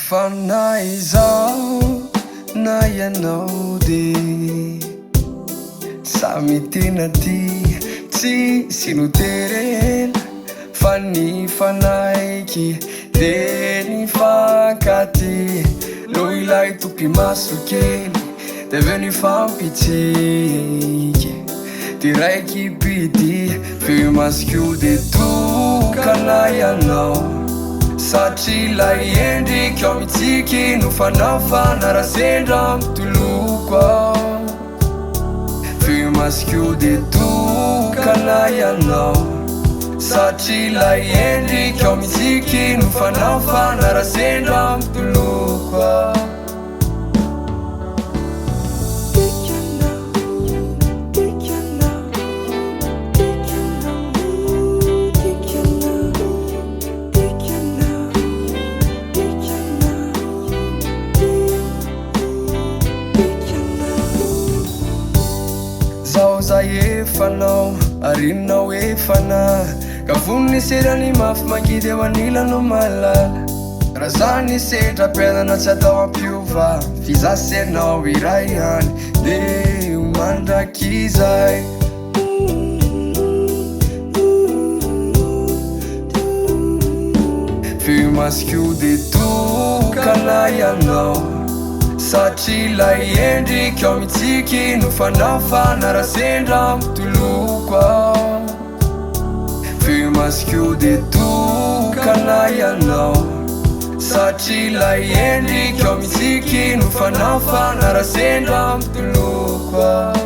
Fanay izao na ianao de samy tena ty tsy sinoterena fa ny fanaiky de ny fankaty no ilay tompy maso kely de aveo ny fampitsiky ty raiky bidy feo masiko de tokana ianao satria lay endriky ao mitsiky no fanao fanarasendra mitoloko ao feo masiko de tokana ianao satria lay endriky ao mitsiky no fanao fanarasendra mitoloko ao za efanao arinao efana ka voniny serany mafy mangidy eo anilanao malala raha za ny sedra penana tsy atao ampiova fizasenao iray hany de mandraky zay feo masiko de tokana ianao satria lay endriky ao mitsiky no fanao fanarasendra mitoloko ao feo masiko de tokana ianao satria lay endriky ao mitsiky no fanao fanarasendra mitoloko ao